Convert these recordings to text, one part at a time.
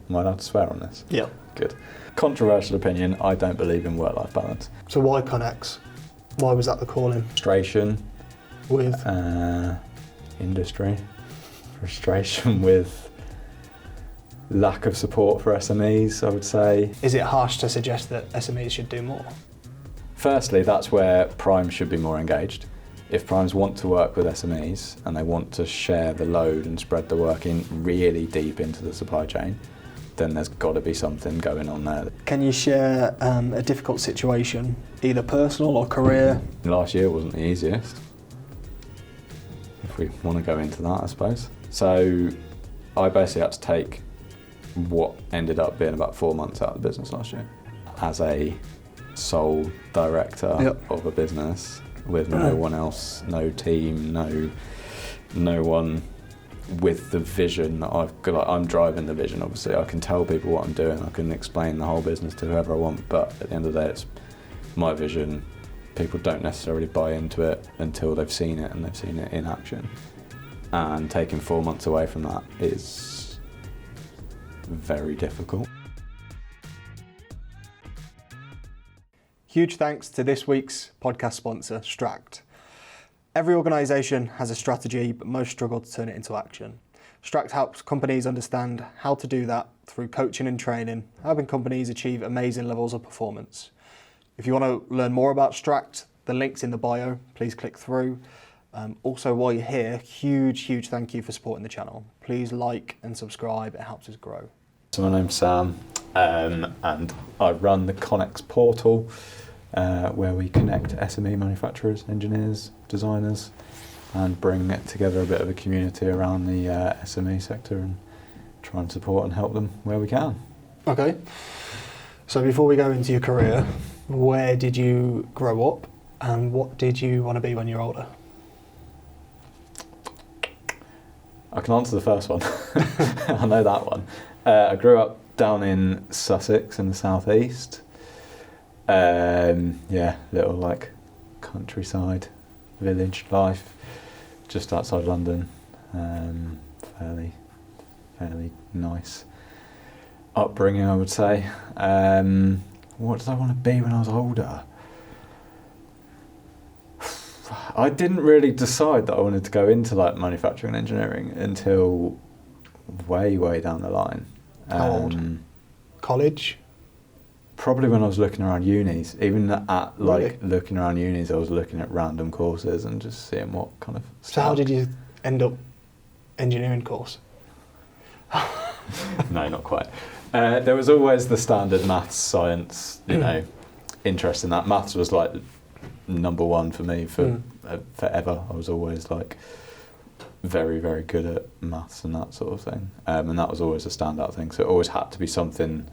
Am I allowed to swear on this? Yeah. Good. Controversial opinion, I don't believe in work-life balance. So why ConeX? Why was that the calling? Frustration. With? Industry. Frustration with lack of support for SMEs, I would say. Is it harsh to suggest that SMEs should do more? Firstly, that's where primes should be more engaged. If primes want to work with SMEs and they want to share the load and spread the work in really deep into the supply chain, then there's got to be something going on there. Can you share a difficult situation, either personal or career? Last year wasn't the easiest, if we want to go into that, I suppose. So I basically had to take what ended up being about 4 months out of the business last year as a sole director of a business with no one else, no team, no one with the vision that I've got. Like, I'm driving the vision, obviously. I can tell people what I'm doing, I can explain the whole business to whoever I want, but at the end of the day, it's my vision. People don't necessarily buy into it until they've seen it and they've seen it in action. And taking 4 months away from that is very difficult. Huge thanks to this week's podcast sponsor, Stract. Every organisation has a strategy, but most struggle to turn it into action. Stract helps companies understand how to do that through coaching and training, helping companies achieve amazing levels of performance. If you want to learn more about Stract, the link's in the bio, please click through. Also, while you're here, huge thank you for supporting the channel. Please like and subscribe, it helps us grow. So my name's Sam, and I run the ConeX Portal, where we connect SME manufacturers, engineers, designers, and bring together a bit of a community around the SME sector and try and support and help them where we can. Okay, so before we go into your career, where did you grow up and what did you want to be when you're older? I can answer the first one. I know that one. I grew up down in Sussex in the southeast. Little like countryside village life just outside London. Fairly nice upbringing, I would say. What did I want to be when I was older? I didn't really decide that I wanted to go into like manufacturing and engineering until way down the line. How old? College? Probably when I was looking around unis. Even looking around unis, I was looking at random courses and just seeing what kind of stuff. So how did you end up engineering course? No, not quite. There was always the standard maths, science, interest in that. Maths was like number one for me forever. I was always like very good at maths and that sort of thing. And that was always a standout thing. So it always had to be something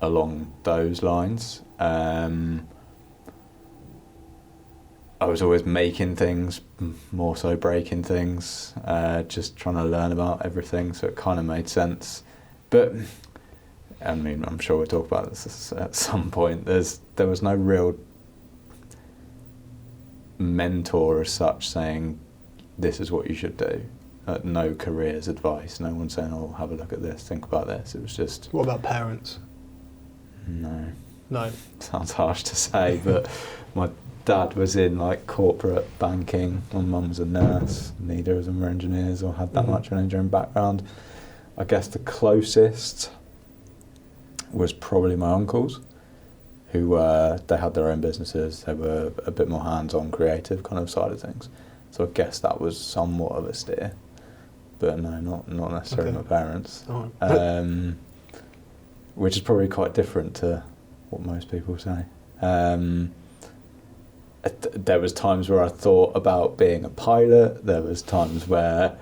along those lines. I was always making things, more so breaking things, just trying to learn about everything, so it kind of made sense. But I mean, I'm sure we'll talk about this at some point. There was no real mentor as such saying this is what you should do. No careers advice, no one saying, oh, have a look at this, think about this. It was just... What about parents? No. Sounds harsh to say, but my dad was in like corporate banking, my mum was a nurse, neither of them were engineers or had that much of an engineering background. I guess the closest was probably my uncles, who they had their own businesses, they were a bit more hands-on creative kind of side of things. So I guess that was somewhat of a steer. But no, not necessarily my parents. Oh. Which is probably quite different to what most people say. There was times where I thought about being a pilot. There was times where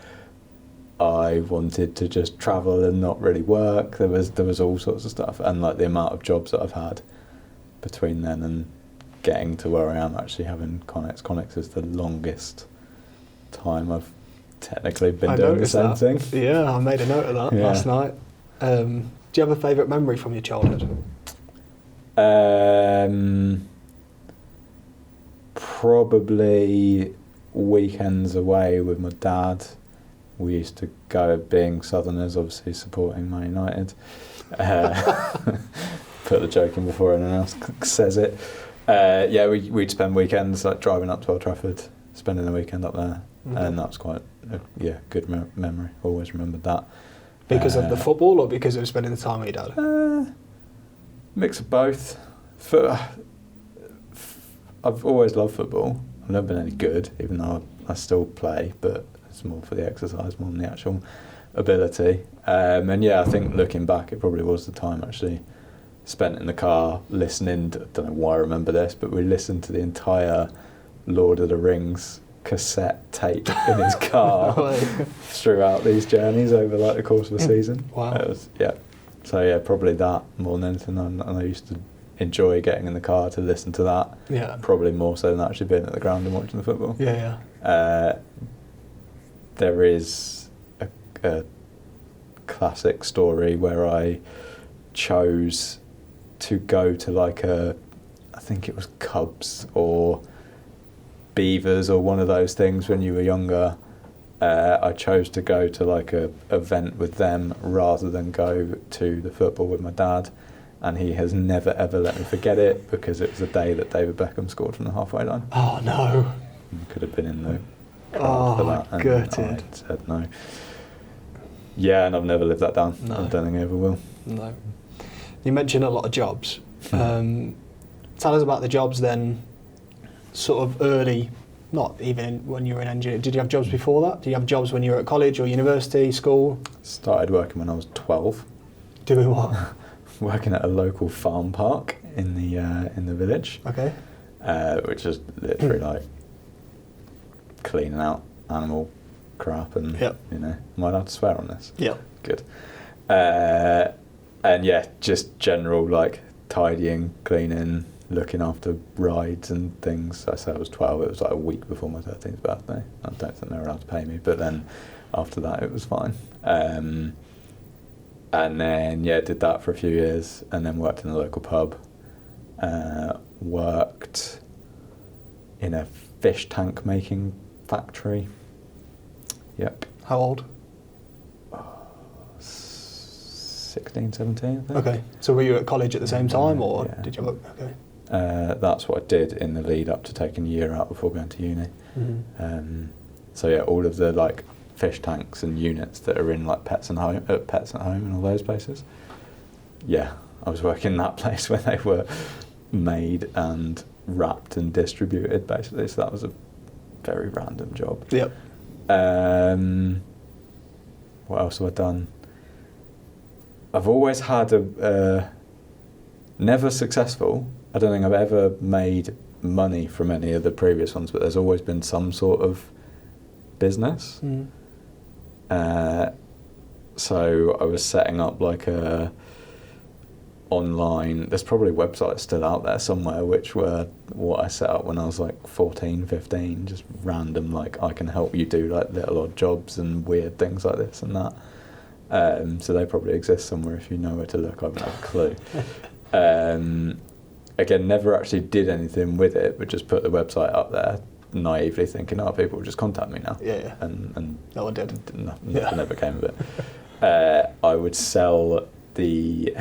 I wanted to just travel and not really work. There was all sorts of stuff, and like the amount of jobs that I've had between then and getting to where I am actually having ConeX. ConeX is the longest time I've technically been doing the same thing. Yeah, I made a note of that last night. Do you have a favourite memory from your childhood? Probably weekends away with my dad we used to go, being Southerners, obviously supporting Man United. Put the joke in before anyone else says it. We'd spend weekends like driving up to Old Trafford, spending the weekend up there, and that was quite a good memory. Always remembered that. Because of the football, or because of spending the time with your dad? Mix of both. I've always loved football. I've never been any good, even though I still play, but it's more for the exercise more than the actual ability. I think looking back, it probably was the time actually spent in the car listening to, I don't know why I remember this, but we listened to the entire Lord of the Rings cassette tape in his car throughout these journeys over like the course of a season. Wow. It was, probably that more than anything. And I used to enjoy getting in the car to listen to that. Yeah. Probably more so than actually being at the ground and watching the football. Yeah. There is a classic story where I chose to go to like I think it was Cubs or Beavers or one of those things when you were younger. I chose to go to like a event with them rather than go to the football with my dad, and he has never ever let me forget it because it was the day that David Beckham scored from the halfway line. Oh no! Could have been in the crowd for that, and gutted. I said no. Yeah, and I've never lived that down. No. I don't think I ever will. No. You mentioned a lot of jobs. Tell us about the jobs then, sort of early, not even when you were an engineer. Did you have jobs before that? Did you have jobs when you were at college or university, school? Started working when I was 12. Doing what? Working at a local farm park in the village. Okay. Which is literally like cleaning out animal crap and, am I allowed to swear on this? Yeah. Good. Just general like tidying, cleaning, looking after rides and things. I said I was 12, it was like a week before my 13th birthday. I don't think they were allowed to pay me, but then after that it was fine. And then, did that for a few years and then worked in a local pub. Worked in a fish tank making factory. Yep. How old? 16, 17, I think. Okay. So were you at college at the same time, or did you work? Okay. That's what I did in the lead up to taking a year out before going to uni. Mm-hmm. All of the like fish tanks and units that are in like Pets at Home and all those places. Yeah, I was working in that place where they were made and wrapped and distributed basically. So that was a very random job. Yep. What else have I done? I've always had never successful. I don't think I've ever made money from any of the previous ones, but there's always been some sort of business. So I was setting up like a online, there's probably websites still out there somewhere which were what I set up when I was like 14, 15, just random, like I can help you do like little odd jobs and weird things like this and that. So they probably exist somewhere if you know where to look. I haven't a clue. Again, never actually did anything with it, but just put the website up there, naively thinking, people will just contact me now. Yeah. And no one did. Nothing never came of it. I would sell the...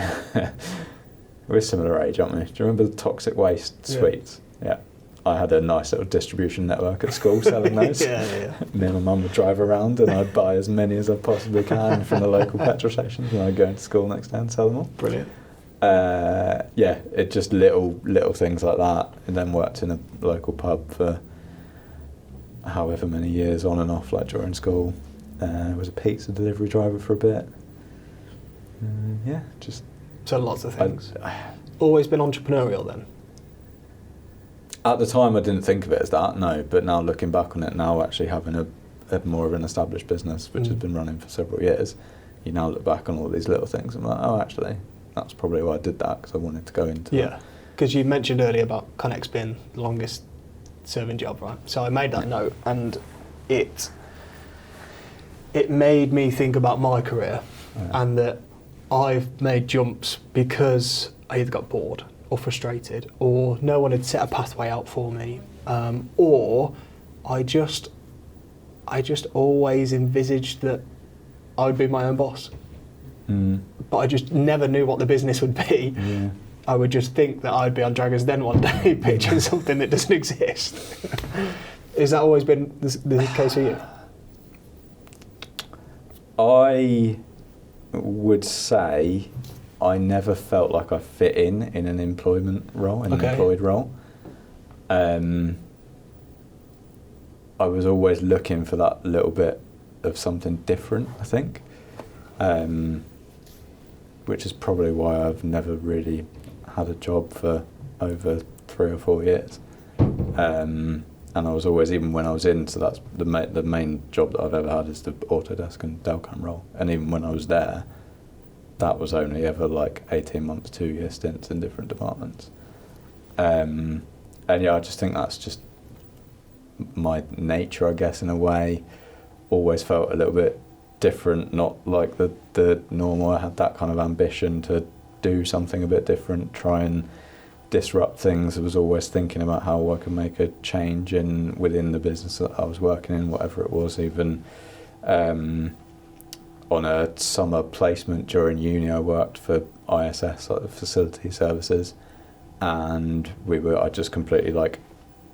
We're a similar age, aren't we? Do you remember the toxic waste sweets? Yeah. I had a nice little distribution network at school selling those. Yeah. Me and my mum would drive around and I'd buy as many as I possibly can from the local petrol stations, and I'd go into school next day and sell them all. Brilliant. It just little things like that, and then worked in a local pub for however many years on and off, like during school. Was a pizza delivery driver for a bit. So lots of things. Always been entrepreneurial then? At the time, I didn't think of it as that, no. But now looking back on it, now actually having a more of an established business, which has been running for several years, you now look back on all these little things and I'm like, actually, that's probably why I did that, because I wanted to go into it. Because you mentioned earlier about ConeX being the longest serving job, right? So I made that note, and it made me think about my career, and that I've made jumps because I either got bored or frustrated, or no one had set a pathway out for me, or I I just always envisaged that I would be my own boss. But I just never knew what the business would be. Yeah. I would just think that I'd be on Dragon's Den one day pitching something that doesn't exist. Has that always been the case for you? I would say I never felt like I fit in an employment role, an employed role. I was always looking for that little bit of something different, I think, which is probably why I've never really had a job for over 3 or 4 years. And I was always, even when I was in, so that's the main job that I've ever had is the Autodesk and Delcam role. And even when I was there, that was only ever like 18 months, 2-year stints in different departments. And yeah, I just think that's just my nature, I guess, in a way. Always felt a little bit different, not like the normal. I had that kind of ambition to do something a bit different, try and disrupt things. I was always thinking about how I could make a change within the business that I was working in, whatever it was. Even on a summer placement during uni, I worked for ISS, like the facility services, and I just completely like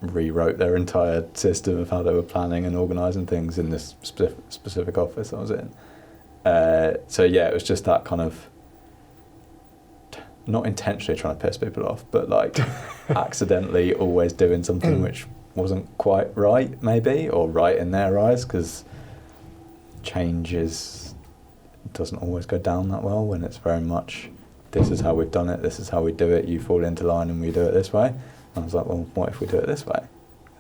rewrote their entire system of how they were planning and organising things in this specific office I was in. So yeah, it was just that kind of, not intentionally trying to piss people off, but like accidentally always doing something which wasn't quite right, maybe, or right in their eyes, because change doesn't always go down that well when it's very much, this is how we've done it, this is how we do it, you fall into line and we do it this way. And I was like, well, what if we do it this way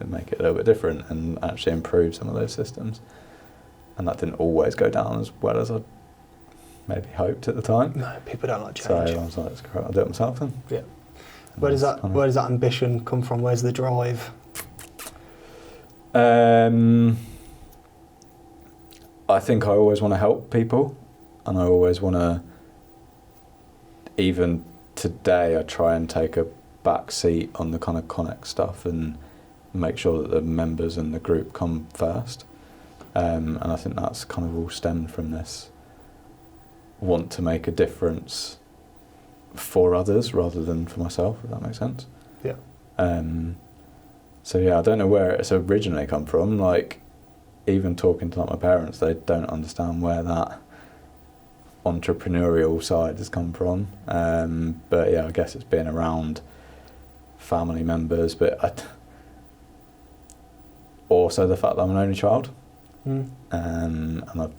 and make it a little bit different and actually improve some of those systems? And that didn't always go down as well as I maybe hoped at the time. No, people don't like change. So I was like, that's great, I'll do it myself then. Yeah. Where does that ambition come from? Where's the drive? I think I always want to help people, and I always want to, even today, I try and take a back seat on the kind of ConeX stuff and make sure that the members and the group come first. And I think that's kind of all stemmed from this want to make a difference for others rather than for myself, if that makes sense. Yeah. So yeah, I don't know where it's originally come from. Like, even talking to like my parents, they don't understand where that entrepreneurial side has come from. But yeah, I guess it's been around family members, but also the fact that I'm an only child. And I've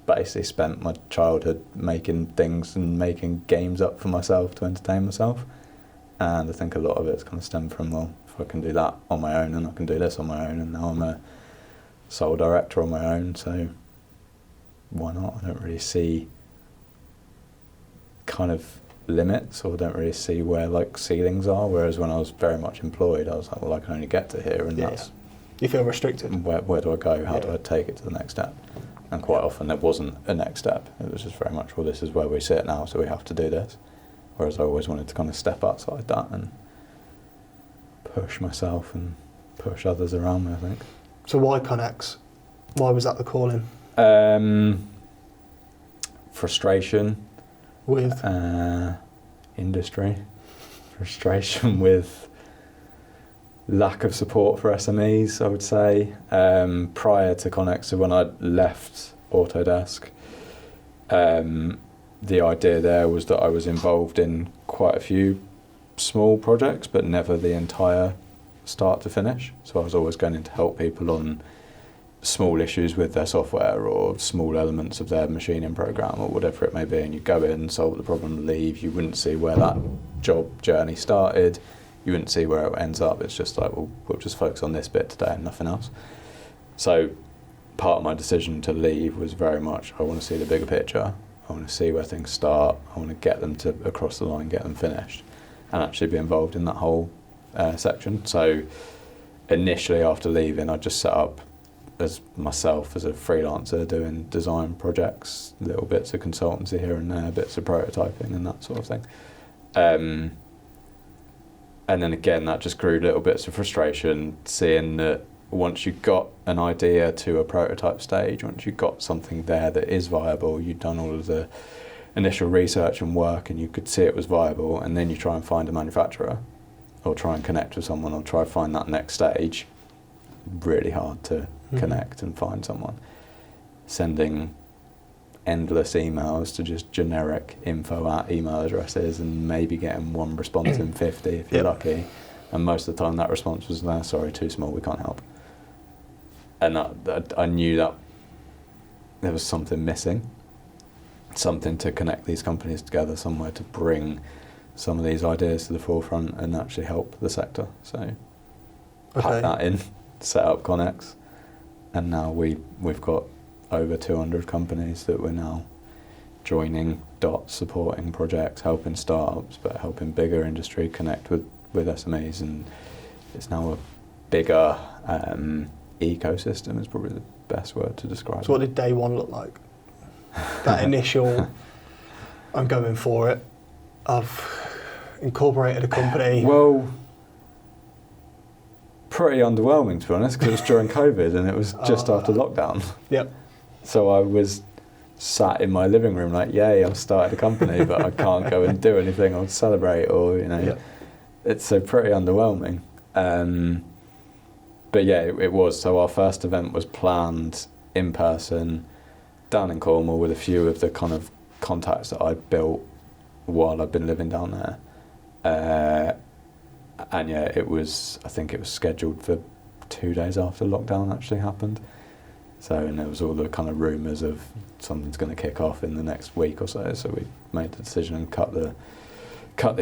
basically spent my childhood making things and making games up for myself to entertain myself. And I think a lot of it's kind of stemmed from, well, if I can do that on my own, and I can do this on my own, and now I'm a sole director on my own, so why not? I don't really see kind of limits, or don't really see where like ceilings are, whereas when I was very much employed, I was like, well, I can only get to here, and that's... You feel restricted. Where do I go? How do I take it to the next step? And quite often there wasn't a next step. It was just very much, well, this is where we sit now, so we have to do this. Whereas I always wanted to kind of step outside that and push myself and push others around me, I think. So why ConeX? Why was that the calling? Frustration. With? Industry. Frustration with lack of support for SMEs, I would say. Prior to ConeX, so when I left Autodesk, the idea there was that I was involved in quite a few small projects, but never the entire start to finish. So I was always going in to help people on small issues with their software or small elements of their machining program or whatever it may be, and you go in, solve the problem, leave. You wouldn't see where that job journey started. You wouldn't see where it ends up. It's just like, well, we'll just focus on this bit today and nothing else. So part of my decision to leave was very much, I want to see the bigger picture. I want to see where things start. I want to get them to across the line, get them finished, and actually be involved in that whole section. So initially after leaving, I just set up as myself as a freelancer doing design projects, little bits of consultancy here and there, bits of prototyping and that sort of thing. And then again, that just grew little bits of frustration, seeing that once you've got an idea to a prototype stage, once you've got something there that is viable, you've done all of the initial research and work and you could see it was viable, and then you try and find a manufacturer or try and connect with someone or try and find that next stage, really hard to connect and find someone. Sending endless emails to just generic info at email addresses and maybe getting one response in 50 if you're lucky. And most of the time that response was, no, sorry, too small, we can't help. And I knew that there was something missing, something to connect these companies together, somewhere to bring some of these ideas to the forefront and actually help the sector. So pack that in, set up ConeX, and now we've got over 200 companies that we're now joining, supporting projects, helping startups, but helping bigger industry connect with SMEs, and it's now a bigger ecosystem is probably the best word to describe it. So what did day one look like? That initial, I'm going for it, I've incorporated a company. Well, pretty underwhelming to be honest, because it was during COVID and it was just after lockdown. Yep. So I was sat in my living room like, yay, I've started a company, but I can't go and do anything or celebrate or, It's so pretty underwhelming. But yeah, it was. So our first event was planned in person down in Cornwall with a few of the kind of contacts that I'd built while I'd been living down there. And yeah, I think it was scheduled for 2 days after lockdown actually happened. So, and there was all the kind of rumours of something's going to kick off in the next week or so. So we made the decision and cut the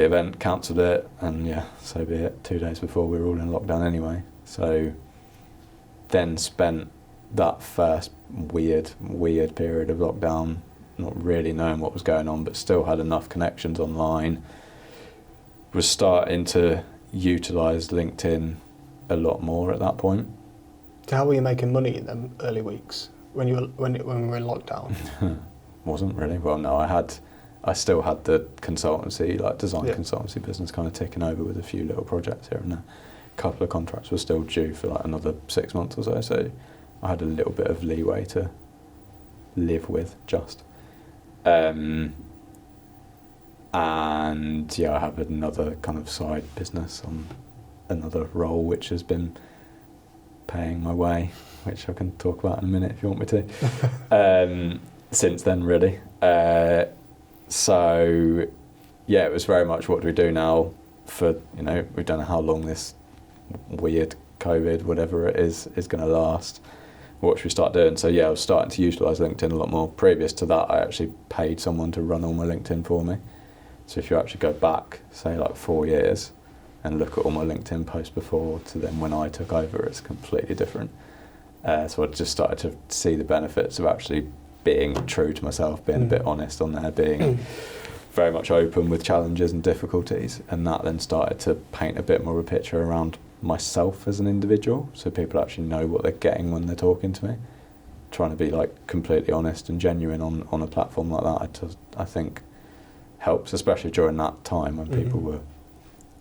event, cancelled it, and yeah, so be it. 2 days before we were all in lockdown anyway. So then spent that first weird period of lockdown, not really knowing what was going on, but still had enough connections online. Was starting to utilise LinkedIn a lot more at that point. So how were you making money in them early weeks when we were in lockdown? Wasn't really. Well, no, I still had the consultancy, like design consultancy business kind of ticking over with a few little projects here and there. A couple of contracts were still due for like another 6 months or so I had a little bit of leeway to live with just. And yeah, I have another kind of side business on another role which has been paying my way, which I can talk about in a minute if you want me to. Since then, really. So yeah, it was very much what do we do now for, we don't know how long this weird COVID, whatever it is going to last. What should we start doing? So yeah, I was starting to utilise LinkedIn a lot more. Previous to that, I actually paid someone to run all my LinkedIn for me. So if you actually go back, say like 4 years, and look at all my LinkedIn posts before to then when I took over, it's completely different. So I just started to see the benefits of actually being true to myself, being a bit honest on there, being very much open with challenges and difficulties, and that then started to paint a bit more of a picture around myself as an individual, so people actually know what they're getting when they're talking to me. Trying to be like completely honest and genuine on a platform like that, I think helps, especially during that time when people were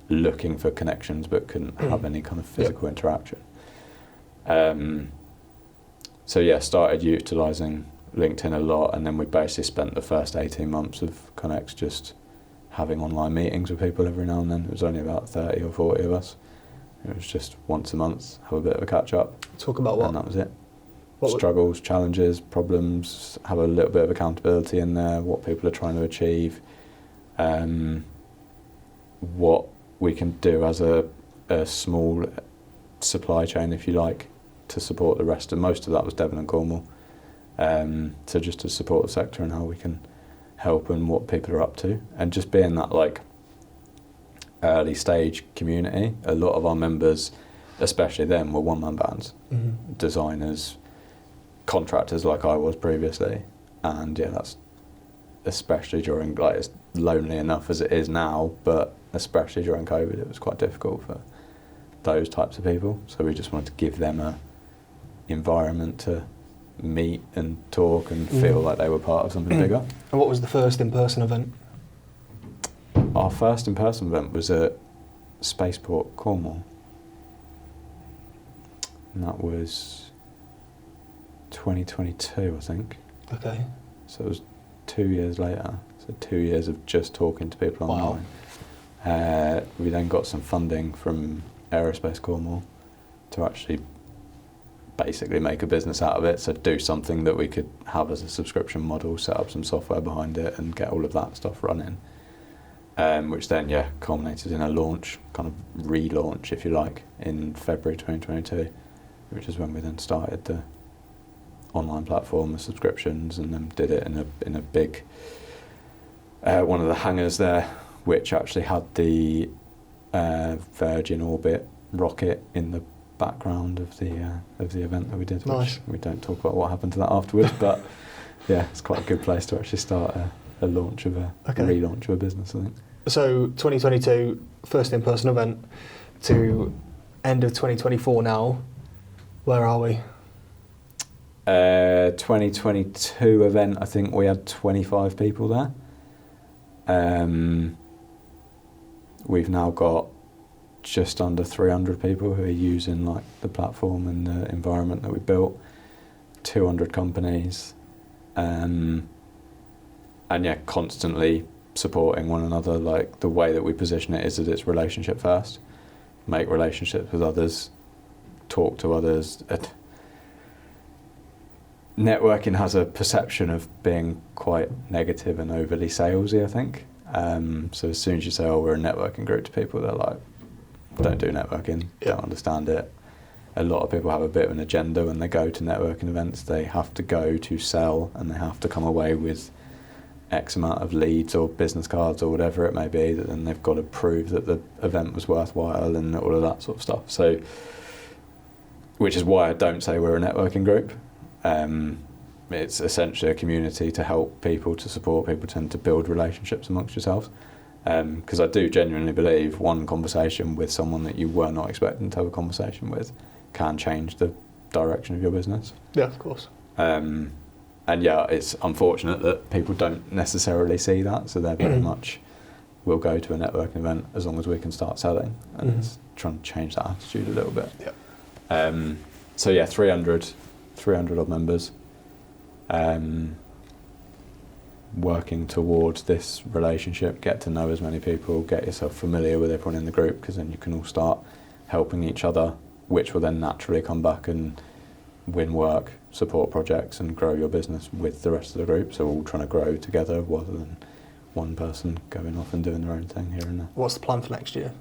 looking for connections but couldn't have any kind of physical interaction. So yeah, started utilising LinkedIn a lot, and then we basically spent the first 18 months of ConeX just having online meetings with people every now and then. It was only about 30 or 40 of us. It was just once a month, have a bit of a catch up. Talk about what? And that was it. Struggles, challenges, problems, have a little bit of accountability in there, what people are trying to achieve, what we can do as a small supply chain, if you like, to support the rest. And most of that was Devon and Cornwall. So just to support the sector and how we can help and what people are up to. And just being that like early stage community, a lot of our members, especially them, were one-man bands, designers, contractors like I was previously. And yeah, that's especially during, like, it's lonely enough as it is now, but especially during COVID, it was quite difficult for those types of people. So we just wanted to give them a environment to meet and talk and feel like they were part of something bigger. And what was the first in-person event? Our first in-person event was at Spaceport, Cornwall. And that was 2022, I think. Okay. So it was 2 years later. So 2 years of just talking to people online. We then got some funding from Aerospace Cornwall to actually basically make a business out of it. So do something that we could have as a subscription model, set up some software behind it and get all of that stuff running. Which then, culminated in a launch, kind of relaunch, if you like, in February 2022, which is when we then started the online platform with subscriptions, and then did it in a big one of the hangars there, which actually had the Virgin Orbit rocket in the background of the event that we did. Nice. Which we don't talk about what happened to that afterwards, but yeah, it's quite a good place to actually start a launch of relaunch of a business, I think. So 2022, first in-person event, to end of 2024 now, where are we? 2022 event, I think we had 25 people there. We've now got just under 300 people who are using like the platform and the environment that we built, 200 companies, and constantly supporting one another. Like, the way that we position it is that it's relationship first, make relationships with others, talk to others. Networking has a perception of being quite negative and overly salesy, I think. So as soon as you say, oh, we're a networking group to people, they're like, don't do networking, don't understand it. A lot of people have a bit of an agenda when they go to networking events. They have to go to sell, and they have to come away with X amount of leads or business cards or whatever it may be, that then they've got to prove that the event was worthwhile and all of that sort of stuff. So, which is why I don't say we're a networking group. It's essentially a community to help people, to support people, to build relationships amongst yourselves. Because I do genuinely believe one conversation with someone that you were not expecting to have a conversation with can change the direction of your business. Yeah, of course. And it's unfortunate that people don't necessarily see that, so they're very much, we'll go to a networking event as long as we can start selling, and it's trying to change that attitude a little bit. Yeah. 300 odd members, working towards this relationship, get to know as many people, get yourself familiar with everyone in the group, because then you can all start helping each other, which will then naturally come back and win work, support projects, and grow your business with the rest of the group. So we're all trying to grow together rather than one person going off and doing their own thing here and there. What's the plan for next year?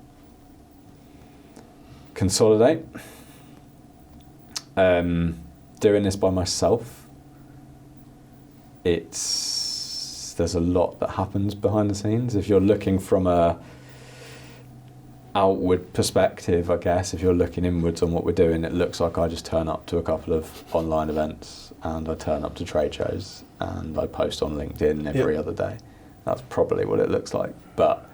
Consolidate. Doing this by myself, there's a lot that happens behind the scenes. If you're looking from a outward perspective, I guess, if you're looking inwards on what we're doing, it looks like I just turn up to a couple of online events, and I turn up to trade shows, and I post on LinkedIn every other day. That's probably what it looks like. But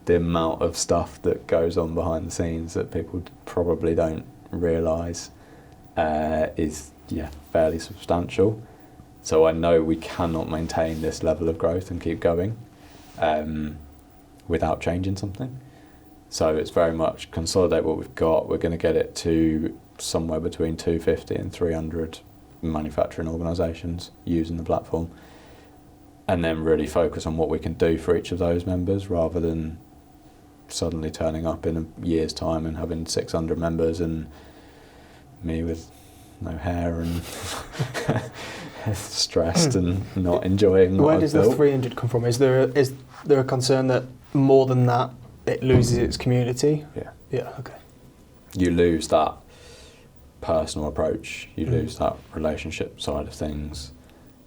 the amount of stuff that goes on behind the scenes that people probably don't realise is fairly substantial. So I know we cannot maintain this level of growth and keep going without changing something. So it's very much consolidate what we've got. We're going to get it to somewhere between 250 and 300 manufacturing organisations using the platform, and then really focus on what we can do for each of those members, rather than suddenly turning up in a year's time and having 600 members and me with no hair and stressed and not enjoying what Where I've does built. the 300 come from? Is there a concern that more than that it loses its community? Yeah, okay. You lose that personal approach, you lose that relationship side of things.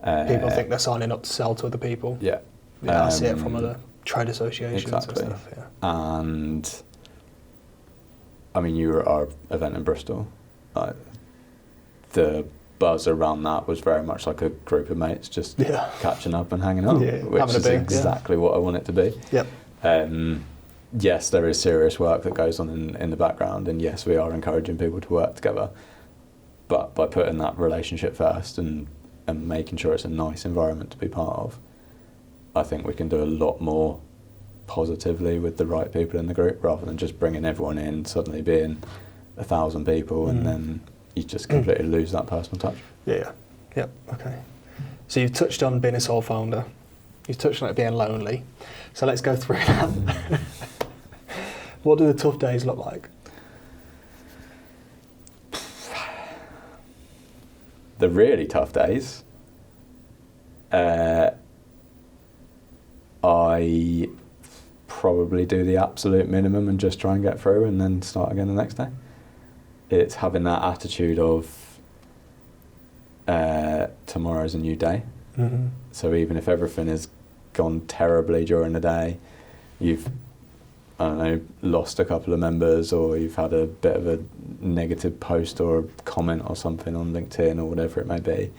People think they're signing up to sell to other people. Yeah. I see it from other trade associations and stuff. Yeah. And I mean, you were at our event in Bristol. The buzz around that was very much like a group of mates just catching up and hanging out, which is exactly what I want it to be. Yep. Yes, there is serious work that goes on in the background, and yes, we are encouraging people to work together. But by putting that relationship first and making sure it's a nice environment to be part of, I think we can do a lot more positively with the right people in the group, rather than just bringing everyone in, suddenly being 1,000 people and then you just completely lose that personal touch. Yeah. Yep. Okay. So you've touched on being a sole founder. You've touched on it being lonely. So let's go through that. What do the tough days look like? The really tough days, I probably do the absolute minimum and just try and get through and then start again the next day. It's having that attitude of tomorrow's a new day. Mm-hmm. So even if everything has gone terribly during the day, you've, I don't know, lost a couple of members, or you've had a bit of a negative post or a comment or something on LinkedIn or whatever it may be,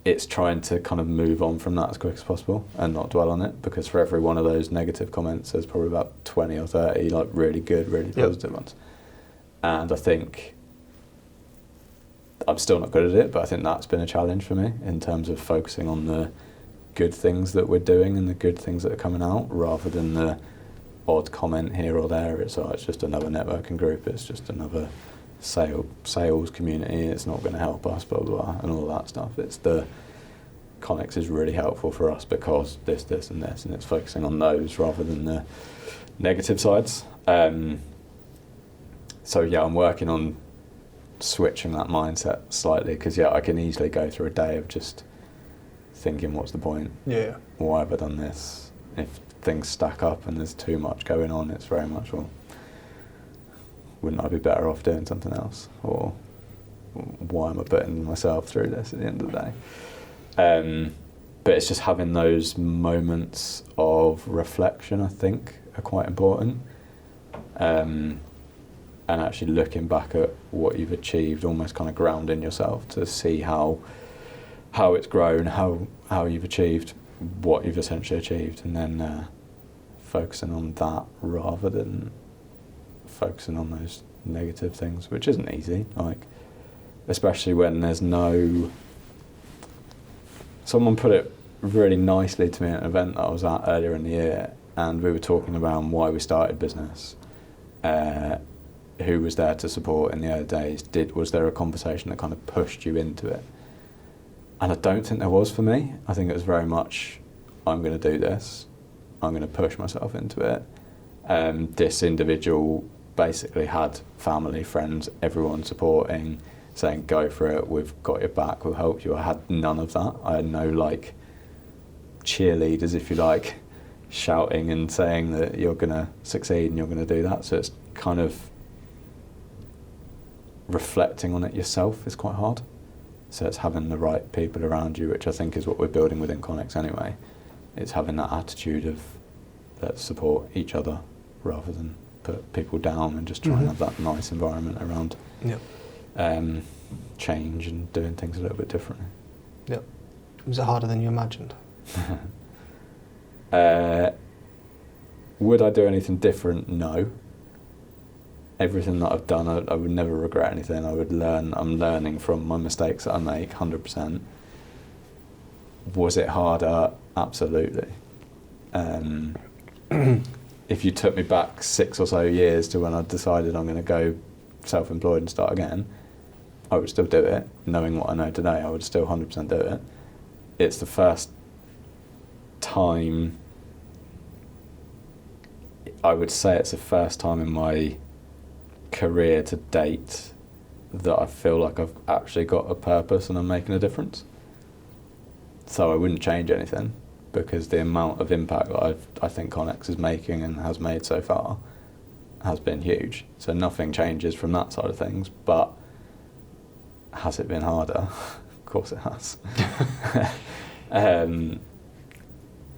it's trying to kind of move on from that as quick as possible and not dwell on it, because for every one of those negative comments there's probably about 20 or 30 like really good, really positive ones. And I think I'm still not good at it, but I think that's been a challenge for me in terms of focusing on the good things that we're doing and the good things that are coming out, rather than the odd comment here or there. It's just another networking group, it's just another sales community, it's not going to help us, blah, blah, blah, and all that stuff. It's the ConeX is really helpful for us because this, and this, and it's focusing on those rather than the negative sides. So yeah, I'm working on switching that mindset slightly, because I can easily go through a day of just thinking, what's the point? Yeah. Why have I done this? If things stack up and there's too much going on, it's very much, well, wouldn't I be better off doing something else? Or why am I putting myself through this at the end of the day? But it's just having those moments of reflection, I think, are quite important. And actually looking back at what you've achieved, almost kind of grounding yourself to see how it's grown, how you've achieved what you've essentially achieved, and then focusing on that rather than focusing on those negative things, which isn't easy, like, especially when there's no... Someone put it really nicely to me at an event that I was at earlier in the year, and we were talking about why we started business, who was there to support in the early days, was there a conversation that kind of pushed you into it? And I don't think there was for me. I think it was very much, I'm going to do this, I'm going to push myself into it. This individual basically had family, friends, everyone supporting, saying, go for it, we've got your back, we'll help you. I had none of that. I had no like cheerleaders, if you like, shouting and saying that you're going to succeed and you're going to do that. So it's kind of reflecting on it yourself is quite hard. So it's having the right people around you, which I think is what we're building within ConeX anyway. It's having that attitude of let's support each other rather than put people down, and just try and have that nice environment around change and doing things a little bit differently. Yep. Was it harder than you imagined? Would I do anything different? No. Everything that I've done, I would never regret anything. I would learn. I'm learning from my mistakes that I make, 100%. Was it harder? Absolutely. If you took me back 6 or so years to when I decided I'm going to go self-employed and start again, I would still do it. Knowing what I know today, I would still 100% do it. It's the first time, I would say it's the first time in my career to date that I feel like I've actually got a purpose and I'm making a difference. So I wouldn't change anything, because the amount of impact that I think ConeX is making and has made so far has been huge. So nothing changes from that side of things, but has it been harder? Of course it has.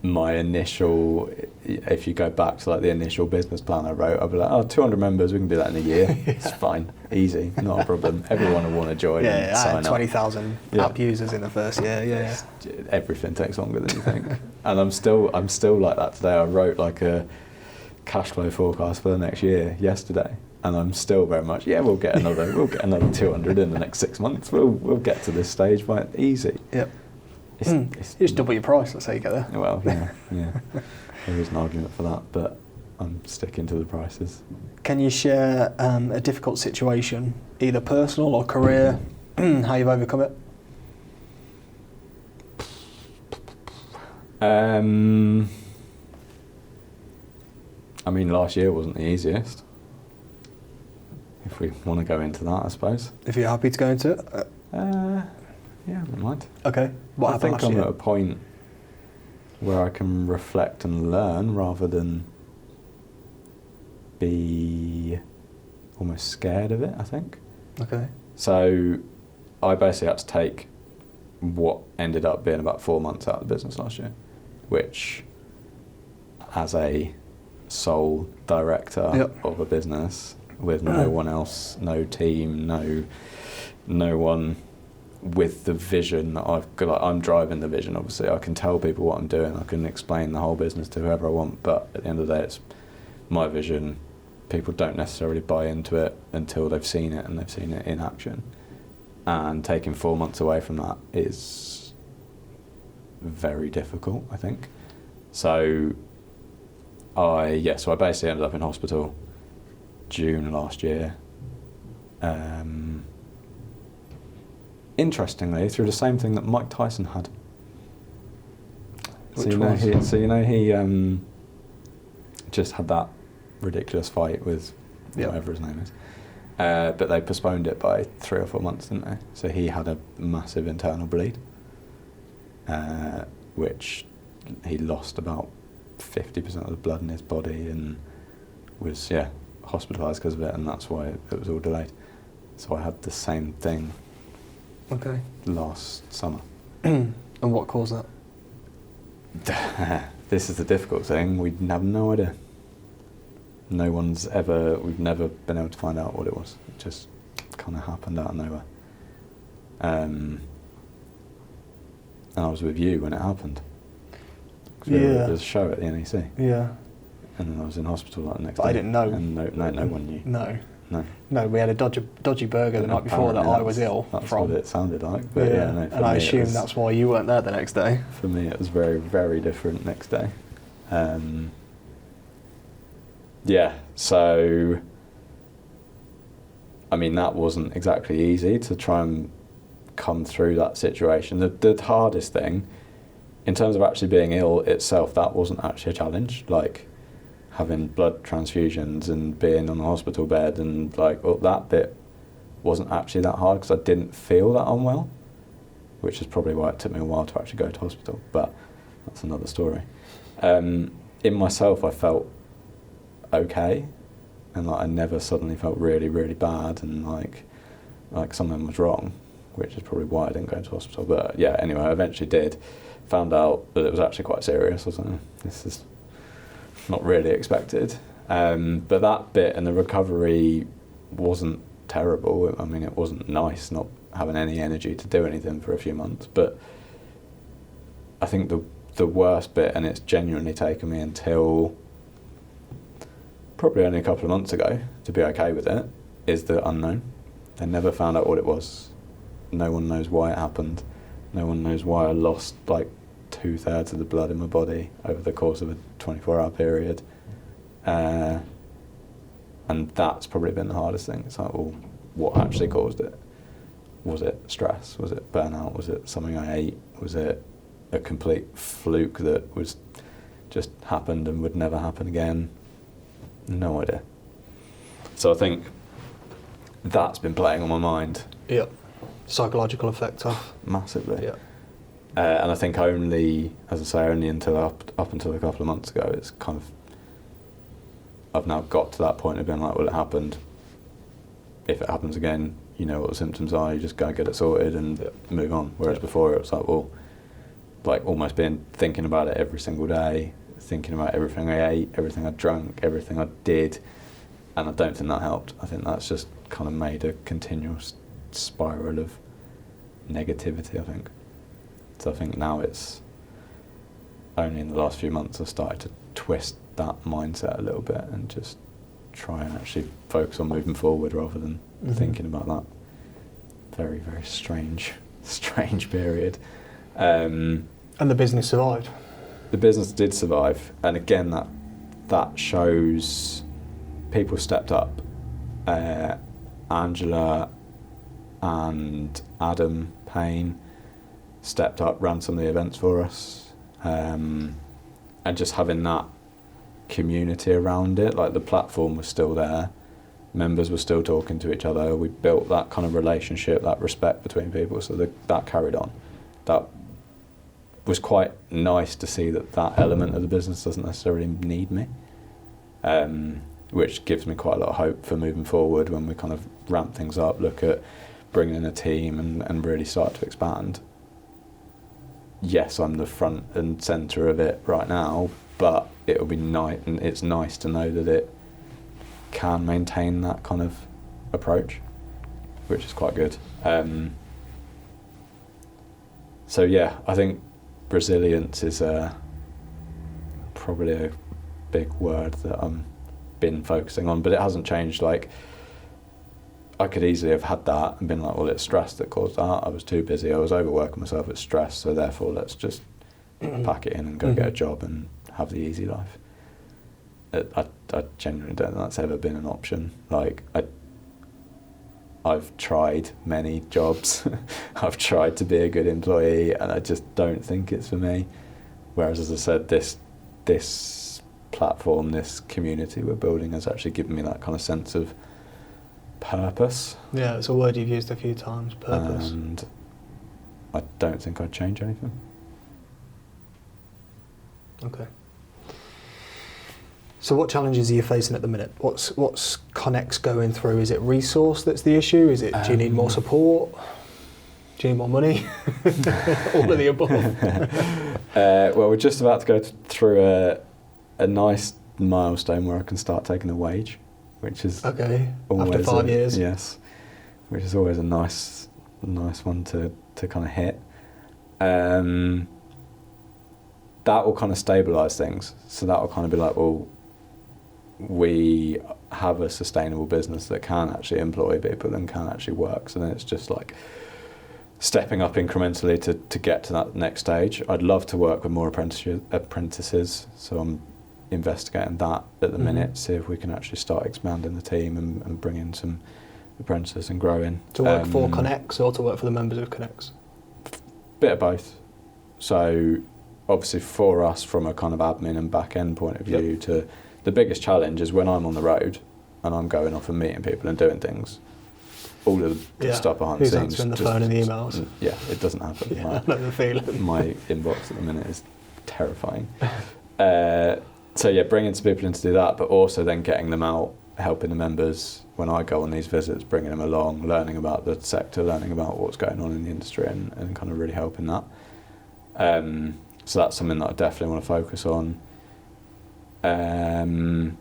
My initial, if you go back to like the initial business plan I wrote, I'd be like, 200 members, we can do that in a year. It's fine, easy, not a problem. Everyone will want to join and I sign had 20,000 app users in the first year. Everything takes longer than you think. And I'm still like that today. I wrote like a cash flow forecast for the next year yesterday, and I'm still very much, we'll get another 200 in the next 6 months. We'll get to this stage, by easy. Yep. It's just double your price, let's say you get there. Well, yeah. There is an argument for that, but I'm sticking to the prices. Can you share a difficult situation, either personal or career, how you've overcome it? I mean, last year wasn't the easiest. If we want to go into that, I suppose. If you're happy to go into it. Yeah, I don't mind. Okay. What I happened think last I'm year? at a point where I can reflect and learn rather than be almost scared of it, I think. Okay. So I basically had to take what ended up being about 4 months out of the business last year, which as a sole director Yep. of a business with no one else, no team, no one with the vision that I've got. Like, I'm driving the vision, obviously. I can tell people what I'm doing. I can explain the whole business to whoever I want, but at the end of the day, it's my vision. People don't necessarily buy into it until they've seen it and they've seen it in action. And taking 4 months away from that is very difficult, I think. So I basically ended up in hospital June last year. Interestingly, through the same thing that Mike Tyson had. Which He just had that ridiculous fight with whatever his name is. But they postponed it by 3 or 4 months, didn't they? So he had a massive internal bleed, which he lost about 50% of the blood in his body and was, hospitalised because of it, and that's why it was all delayed. So I had the same thing last summer. And what caused that? This is the difficult thing. We have no idea. We've never been able to find out what it was. It just kind of happened out of nowhere. And I was with you when it happened. There was a show at the NEC. Yeah. And then I was in hospital like the next But day. I didn't know. And no one knew. No, we had a dodgy burger the night before that I was ill That's from. what it sounded like. But and I assume that's why you weren't there the next day. For me, it was very, very different next day. So I mean, that wasn't exactly easy to try and come through that situation. The hardest thing, in terms of actually being ill itself, that wasn't actually a challenge. Like having blood transfusions and being on a hospital bed and that bit wasn't actually that hard because I didn't feel that unwell, which is probably why it took me a while to actually go to hospital, but that's another story. In myself, I felt okay, and I never suddenly felt really, really bad and like something was wrong, which is probably why I didn't go to hospital. But anyway, I eventually did. Found out that it was actually quite serious. I was like, this is not really expected. But that bit and the recovery wasn't terrible. I mean, it wasn't nice not having any energy to do anything for a few months. But I think the worst bit, and it's genuinely taken me until probably only a couple of months ago to be okay with it, is the unknown. They never found out what it was. No one knows why it happened. No one knows why I lost 2/3 of the blood in my body over the course of a 24-hour period. And that's probably been the hardest thing. It's like, well, what actually caused it? Was it stress? Was it burnout? Was it something I ate? Was it a complete fluke that was just happened and would never happen again? No idea. So I think that's been playing on my mind. Yep. Psychological effect of. Massively. Yeah. And I think only until up until a couple of months ago, it's kind of, I've now got to that point of being like, well, it happened. If it happens again, you know what the symptoms are, you just go get it sorted and move on. Whereas before it was almost thinking about it every single day, thinking about everything I ate, everything I drank, everything I did, and I don't think that helped. I think that's just kind of made a continuous spiral of negativity, I think. So I think now it's only in the last few months I've started to twist that mindset a little bit and just try and actually focus on moving forward rather than thinking about that very, very strange period. And the business survived? The business did survive, and again, that shows people stepped up. Angela and Adam Payne stepped up, ran some of the events for us, and just having that community around it, like the platform was still there, members were still talking to each other, we built that kind of relationship, that respect between people, so that carried on. That was quite nice to see that element of the business doesn't necessarily need me, which gives me quite a lot of hope for moving forward when we kind of ramp things up, look at bringing in a team and really start to expand. Yes, I'm the front and centre of it right now, but it'll be nice, and it's nice to know that it can maintain that kind of approach, which is quite good. So yeah, I think resilience is probably a big word that I'm been focusing on, but it hasn't changed. Like, I could easily have had that and been like, well, it's stress that caused that. I was too busy. I was overworking myself. It's stress, so therefore let's just pack it in and go get a job and have the easy life. I genuinely don't think that's ever been an option. Like, I've tried many jobs. I've tried to be a good employee, and I just don't think it's for me. Whereas, as I said, this platform, this community we're building has actually given me that kind of sense of purpose. Yeah, it's a word you've used a few times, purpose. And I don't think I'd change anything. Okay. So what challenges are you facing at the minute? What's ConeX going through? Is it resource that's the issue? Is it do you need more support? Do you need more money? All of the above. Well, we're just about to go through a nice milestone where I can start taking a wage, which is okay. Always After 5 years. Yes, which is always a nice one to kind of hit. That will kind of stabilise things. So that will kind of be like, well, we have a sustainable business that can actually employ people and can actually work. So then it's just like stepping up incrementally to get to that next stage. I'd love to work with more apprentices, so I'm investigating that at the minute, see if we can actually start expanding the team and bring in some apprentices and growing. To work for ConeX or to work for the members of ConeX? Bit of both. So obviously for us, from a kind of admin and back end point of view, to the biggest challenge is when I'm on the road and I'm going off and meeting people and doing things, all of the stuff behind the scenes. Who's answering the phone and the emails? Yeah, it doesn't happen. Yeah, I know the feeling. My inbox at the minute is terrifying. So yeah, bringing some people in to do that, but also then getting them out, helping the members when I go on these visits, bringing them along, learning about the sector, learning about what's going on in the industry, and kind of really helping that. So that's something that I definitely want to focus on. And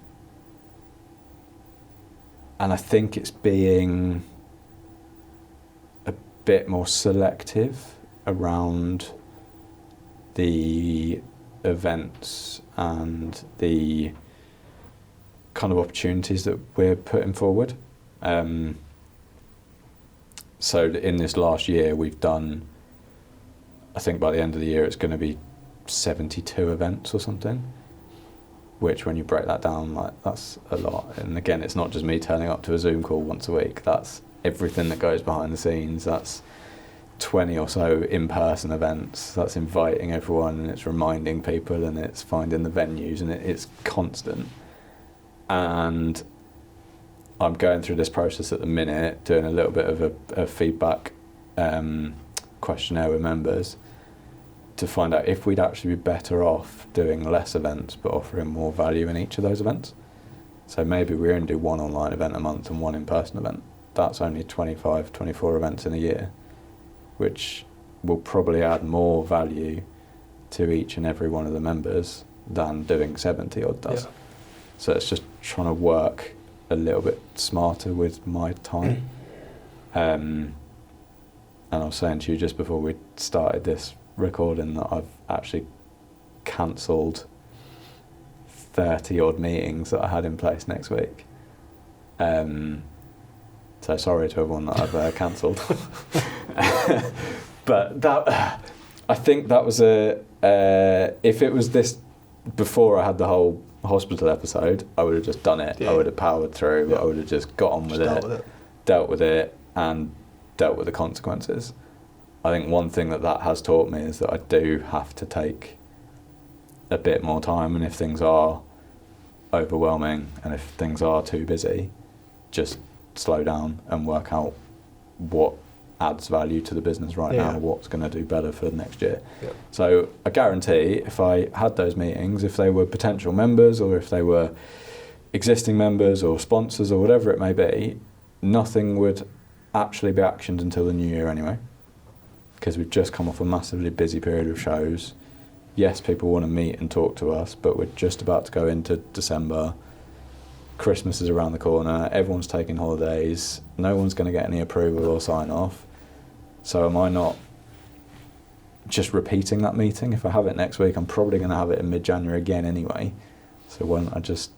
I think it's being a bit more selective around the events and the kind of opportunities that we're putting forward. So in this last year, we've done, I think by the end of the year, it's going to be 72 events or something, which when you break that down, like, that's a lot. And again, it's not just me turning up to a Zoom call once a week. That's everything that goes behind the scenes. That's 20 or so in-person events. That's inviting everyone, and it's reminding people, and it's finding the venues, and it's constant. And I'm going through this process at the minute, doing a little bit of a feedback questionnaire with members to find out if we'd actually be better off doing less events but offering more value in each of those events. So maybe we only do one online event a month and one in-person event. That's only 25, 24 events in a year, which will probably add more value to each and every one of the members than doing 70 odd does. Yeah. So it's just trying to work a little bit smarter with my time. And I was saying to you just before we started this recording that I've actually cancelled 30 odd meetings that I had in place next week. So sorry to everyone that I've cancelled. But that, I think that was if it was this before I had the whole hospital episode, I would have just done it. Yeah. I would have powered through. Yeah. I would have just got on with it, dealt with it, and dealt with the consequences. I think one thing that has taught me is that I do have to take a bit more time, and if things are overwhelming and if things are too busy, just slow down and work out what adds value to the business right now, what's going to do better for next year. Yep. So I guarantee if I had those meetings, if they were potential members or if they were existing members or sponsors or whatever it may be, nothing would actually be actioned until the new year anyway, because we've just come off a massively busy period of shows. Yes, people want to meet and talk to us, but we're just about to go into December. Christmas is around the corner, everyone's taking holidays, no one's going to get any approval or sign off. So am I not just repeating that meeting? If I have it next week, I'm probably going to have it in mid-January again anyway. So why don't I just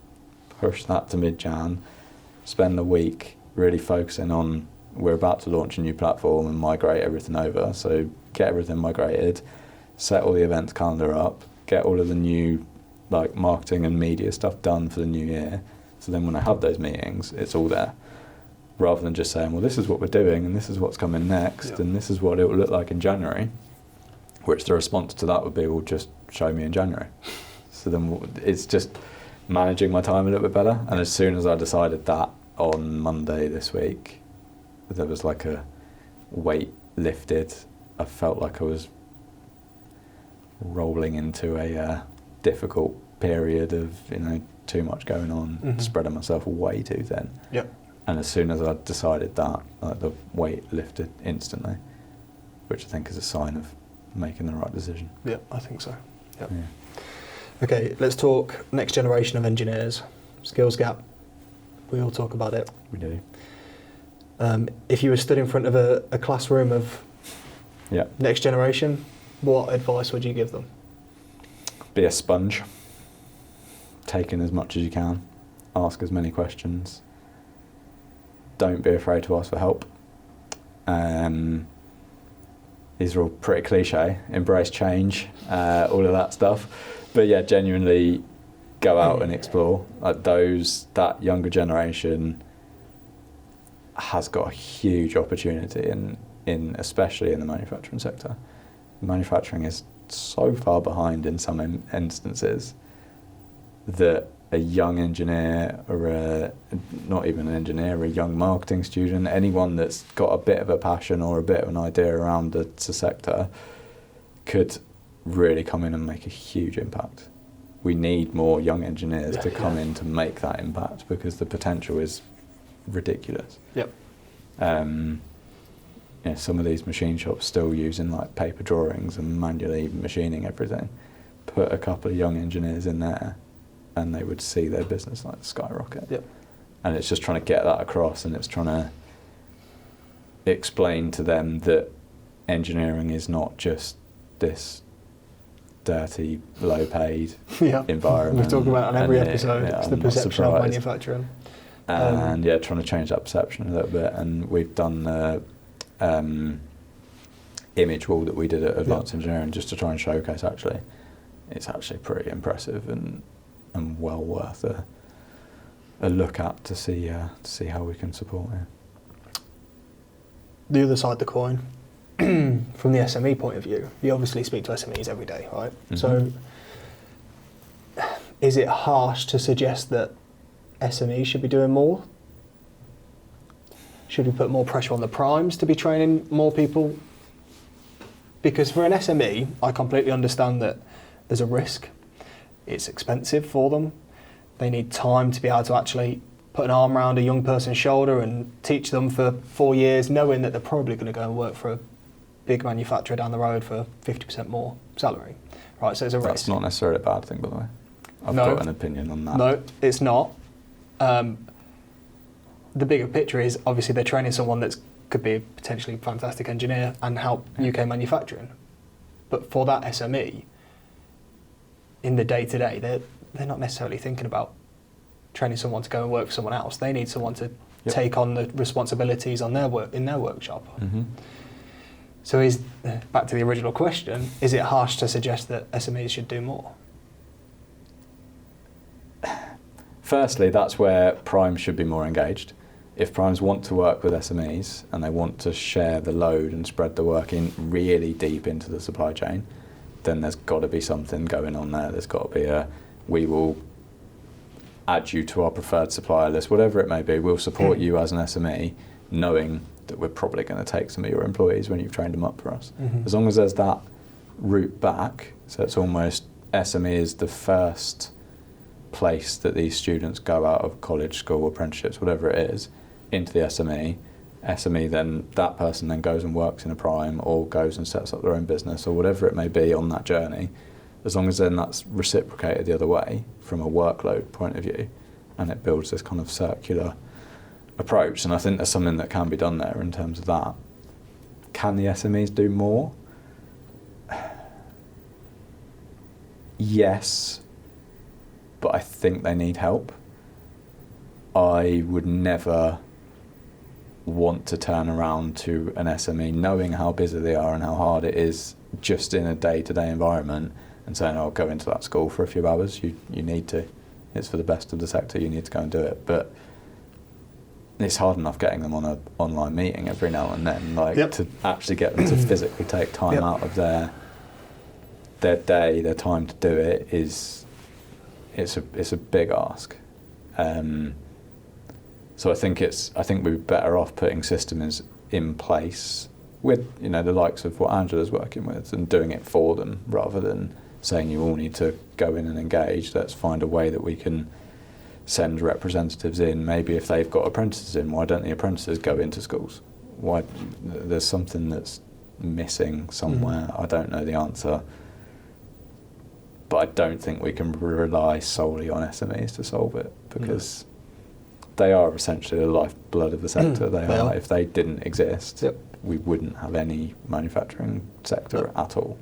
push that to mid-Jan, spend the week really focusing on, we're about to launch a new platform and migrate everything over. So get everything migrated, set all the events calendar up, get all of the new like marketing and media stuff done for the new year. So then when I have those meetings, it's all there. Rather than just saying, well, this is what we're doing and this is what's coming next and this is what it will look like in January, which the response to that would be, well, just show me in January. So then it's just managing my time a little bit better. And as soon as I decided that on Monday this week, there was like a weight lifted. I felt like I was rolling into a difficult period of, too much going on, spreading myself way too thin. Yep. And as soon as I decided that, the weight lifted instantly, which I think is a sign of making the right decision. Yeah, I think so. Yep. Yeah. Okay, let's talk next generation of engineers. Skills gap. We all talk about it. We do. If you were stood in front of a classroom of next generation, what advice would you give them? Be a sponge. Take in as much as you can. Ask as many questions. Don't be afraid to ask for help. These are all pretty cliche. Embrace change, all of that stuff. But yeah, genuinely go out and explore. That younger generation has got a huge opportunity in especially in the manufacturing sector. Manufacturing is so far behind in some instances that a young engineer or not even an engineer, a young marketing student, anyone that's got a bit of a passion or a bit of an idea around the sector could really come in and make a huge impact. We need more young engineers to come in to make that impact because the potential is ridiculous. Yep. Some of these machine shops still using like paper drawings and manually machining everything. Put a couple of young engineers in there and they would see their business like skyrocket. Yep. And it's just trying to get that across, and it's trying to explain to them that engineering is not just this dirty, low-paid environment. We've talked about it on every episode. It's the perception of manufacturing. And trying to change that perception a little bit. And we've done the image wall that we did at Advanced Engineering just to try and showcase it's actually pretty impressive and well worth a look at to see how we can support it. The other side of the coin, from the SME point of view, you obviously speak to SMEs every day, right? Mm-hmm. So is it harsh to suggest that SMEs should be doing more? Should we put more pressure on the primes to be training more people? Because for an SME, I completely understand that there's a risk. It's expensive for them. They need time to be able to actually put an arm around a young person's shoulder and teach them for 4 years, knowing that they're probably going to go and work for a big manufacturer down the road for 50% more salary. Right, so it's a risk. That's not necessarily a bad thing, by the way. I've got an opinion on that. No, it's not. The bigger picture is obviously they're training someone that could be a potentially fantastic engineer and help UK manufacturing. But for that SME, in the day-to-day, they're not necessarily thinking about training someone to go and work for someone else. They need someone to take on the responsibilities on their work in their workshop. Mm-hmm. So back to the original question, is it harsh to suggest that SMEs should do more? firstly, that's where primes should be more engaged. If primes want to work with SMEs and they want to share the load and spread the work in really deep into the supply chain, then there's got to be something going on there. There's got to be we will add you to our preferred supplier list, whatever it may be. We'll support you as an SME, knowing that we're probably going to take some of your employees when you've trained them up for us. Mm-hmm. As long as there's that route back, so it's almost SME is the first place that these students go out of college, school, apprenticeships, whatever it is, into the SME. SME then, that person then goes and works in a prime or goes and sets up their own business or whatever it may be on that journey. As long as then that's reciprocated the other way from a workload point of view, and it builds this kind of circular approach. And I think there's something that can be done there in terms of that. Can the SMEs do more? Yes, but I think they need help. I would never want to turn around to an SME knowing how busy they are and how hard it is just in a day-to-day environment and saying, "Oh, go into that school for a few hours, you need to. It's for the best of the sector, you need to go and do it." But it's hard enough getting them on an online meeting every now and then, to actually get them to physically take time out of their day, their time to do it it's a big ask. So I think we'd be better off putting systems in place with the likes of what Angela's working with and doing it for them, rather than saying you all need to go in and engage. Let's find a way that we can send representatives in. Maybe if they've got apprentices in, why don't the apprentices go into schools? Why? There's something that's missing somewhere. I don't know the answer. But I don't think we can rely solely on SMEs to solve it, because they are essentially the lifeblood of the sector. They are. If they didn't exist, we wouldn't have any manufacturing sector at all.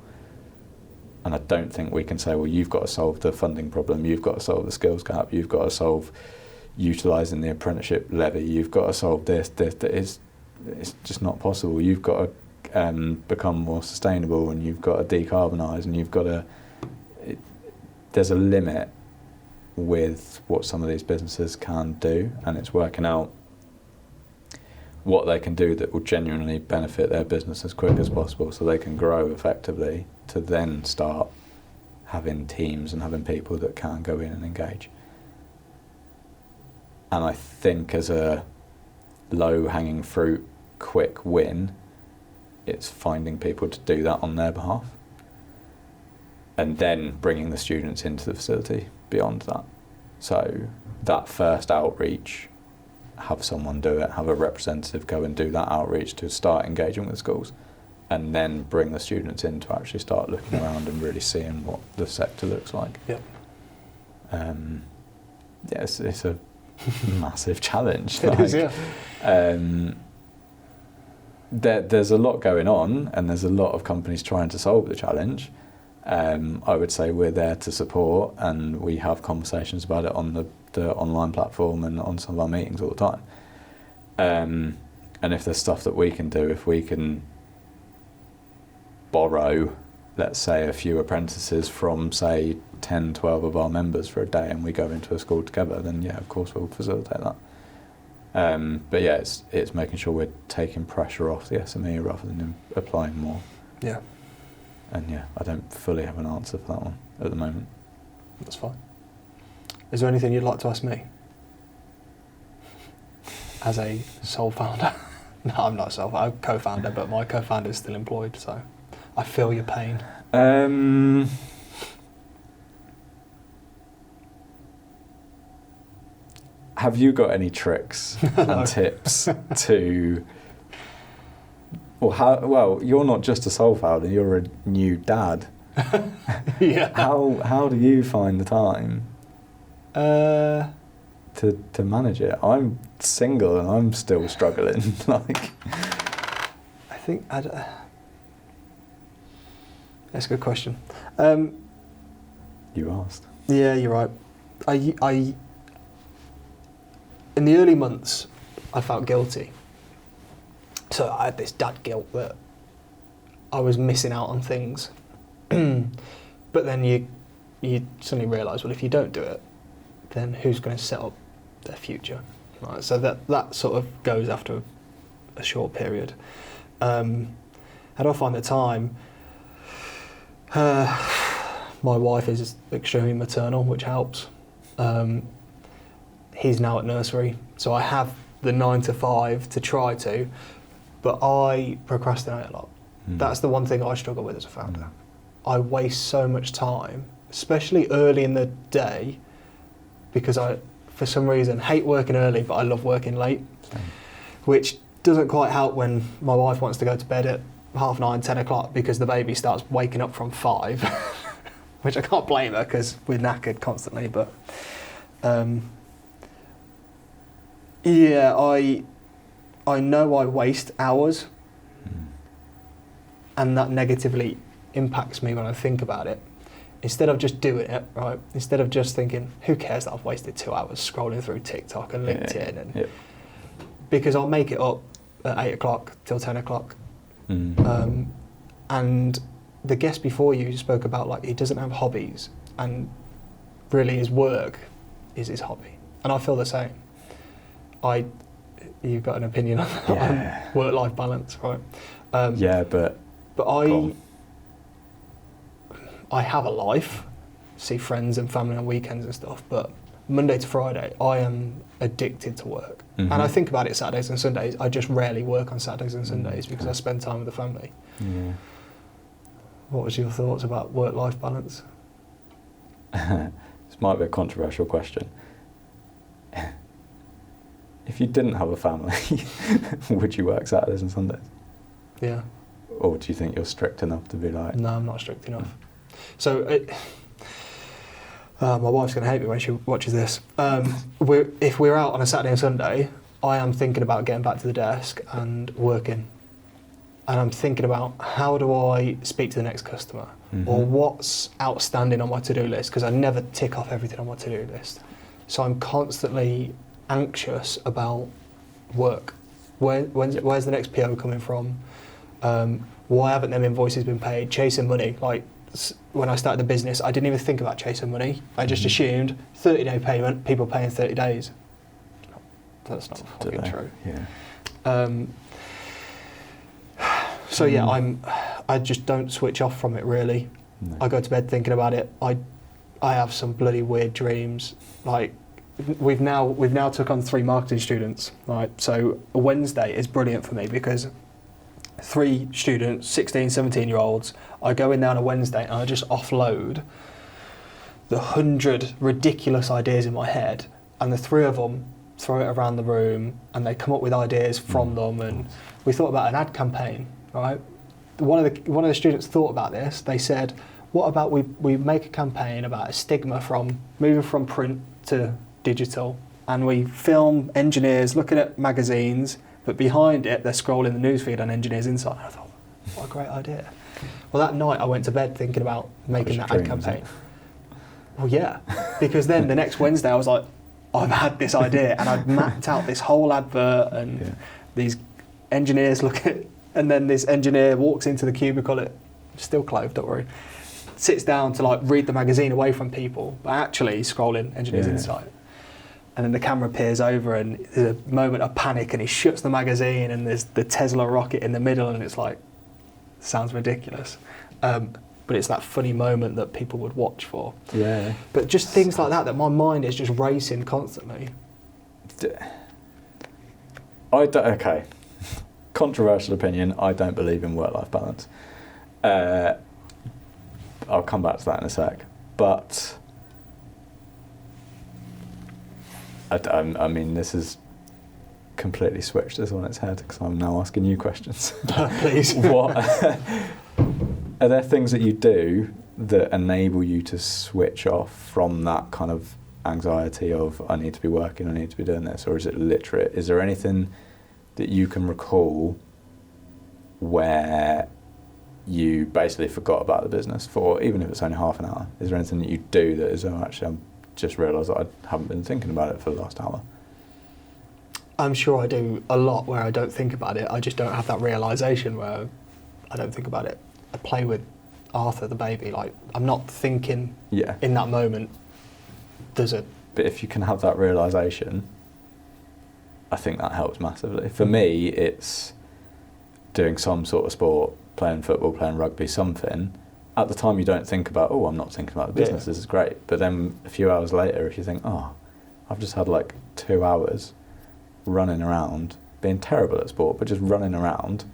And I don't think we can say, well, you've got to solve the funding problem, you've got to solve the skills gap, you've got to solve utilising the apprenticeship levy, you've got to solve this. It's just not possible. You've got to become more sustainable, and you've got to decarbonise, and you've got to... There's a limit with what some of these businesses can do, and it's working out what they can do that will genuinely benefit their business as quick as possible so they can grow effectively, to then start having teams and having people that can go in and engage. And I think as a low-hanging fruit, quick win, it's finding people to do that on their behalf, and then bringing the students into the facility beyond that. So that first outreach, have someone do it, have a representative go and do that outreach to start engaging with schools, and then bring the students in to actually start looking around and really seeing what the sector looks like. Yep. It's a massive challenge. It is, yeah. There's a lot going on, and there's a lot of companies trying to solve the challenge. I would say we're there to support, and we have conversations about it on the online platform and on some of our meetings all the time. And if there's stuff that we can do, if we can borrow, let's say, a few apprentices from, say, 10, 12 of our members for a day, and we go into a school together, then yeah, of course we'll facilitate that. But yeah, it's making sure we're taking pressure off the SME rather than applying more. Yeah. And yeah, I don't fully have an answer for that one at the moment. That's fine. Is there anything you'd like to ask me? As a sole founder? No, I'm not I'm a co-founder, but my co-founder is still employed, so I feel your pain. Have you got any tricks and tips to... Well, you're not just a sole founder, you're a new dad. Yeah. How do you find the time to manage it? I'm single and I'm still struggling. I think that's a good question. You asked. Yeah, you're right. I in the early months, I felt guilty. So I had this dad guilt that I was missing out on things. But then you suddenly realise, well, if you don't do it, then who's going to set up their future? Right, so that sort of goes after a short period. How do I find the time? My wife is extremely maternal, which helps. He's now at nursery, so I have the 9 to 5 to try to, but I procrastinate a lot. That's the one thing I struggle with as a founder. I waste so much time, especially early in the day, because I, for some reason, hate working early, but I love working late, which doesn't quite help when my wife wants to go to bed at 9:30, 10 o'clock because the baby starts waking up from 5, which I can't blame her because we're knackered constantly, but yeah, I know I waste hours, and that negatively impacts me when I think about it. Instead of just doing it, right? Instead of just thinking, who cares that I've wasted 2 hours scrolling through TikTok and LinkedIn, and because I'll make it up at 8 o'clock till 10 o'clock. And the guest before you spoke about, like, he doesn't have hobbies, and really his work is his hobby, and I feel the same. You've got an opinion on work-life balance, right? But I have a life, see friends and family on weekends and stuff, but Monday to Friday, I am addicted to work. And I think about it Saturdays and Sundays. I just rarely work on Saturdays and Sundays because I spend time with the family. Yeah. What was your thoughts about work-life balance? This might be a controversial question. If you didn't have a family, would you work Saturdays and Sundays? Yeah. Or do you think you're strict enough to be like... No, I'm not strict enough. So, my wife's going to hate me when she watches this. If we're out on a Saturday and Sunday, I am thinking about getting back to the desk and working. And I'm thinking about, how do I speak to the next customer? Or what's outstanding on my to-do list? Because I never tick off everything on my to-do list. So I'm constantly anxious about work. Where's the next PO coming from? Why haven't them invoices been paid? Chasing money. Like, when I started the business, I didn't even think about chasing money. I just assumed 30-day payment, people paying 30 days. That's not fucking true. Yeah. So yeah, I just don't switch off from it really. No. I go to bed thinking about it. I have some bloody weird dreams. Like, we've now took on 3 marketing students, right? So a Wednesday is brilliant for me because 3 students, 16, 17-year-olds, I go in there on a Wednesday and I just offload the 100 ridiculous ideas in my head, and the 3 of them throw it around the room and they come up with ideas from them. And we thought about an ad campaign, right? One of the students thought about this. They said, what about we make a campaign about a stigma from moving from print to digital, and we film engineers looking at magazines, but behind it they're scrolling the newsfeed on Engineers Insight. And I thought, what a great idea. Well, that night I went to bed thinking about making that ad campaign. Well, yeah, because then the next Wednesday I was like, I've had this idea, and I'd mapped out this whole advert, and these engineers look at it, and then this engineer walks into the cubicle, still clothed, don't worry, sits down to like read the magazine away from people, but actually scrolling Engineers Insight. And then the camera peers over and there's a moment of panic and he shuts the magazine and there's the Tesla rocket in the middle and it's like, sounds ridiculous. But it's that funny moment that people would watch for. Yeah. But just things like that my mind is just racing constantly. Okay. Controversial opinion, I don't believe in work-life balance. I'll come back to that in a sec. But I mean, this is completely switched this on its head because I'm now asking you questions. Please. What are there things that you do that enable you to switch off from that kind of anxiety of I need to be working, I need to be doing this, or is it literate? Is there anything that you can recall where you basically forgot about the business for, even if it's only half an hour? Is there anything that you do that is, oh, actually, I'm just realised that I haven't been thinking about it for the last hour? I'm sure I do a lot where I don't think about it. I just don't have that realisation where I don't think about it. I play with Arthur, the baby. Like, I'm not thinking in that moment, there's a But if you can have that realisation, I think that helps massively. For me, it's doing some sort of sport, playing football, playing rugby, something. At the time, you don't think about, oh, I'm not thinking about the business, this is great. But then a few hours later, if you think, oh, I've just had like 2 hours running around, being terrible at sport, but just running around,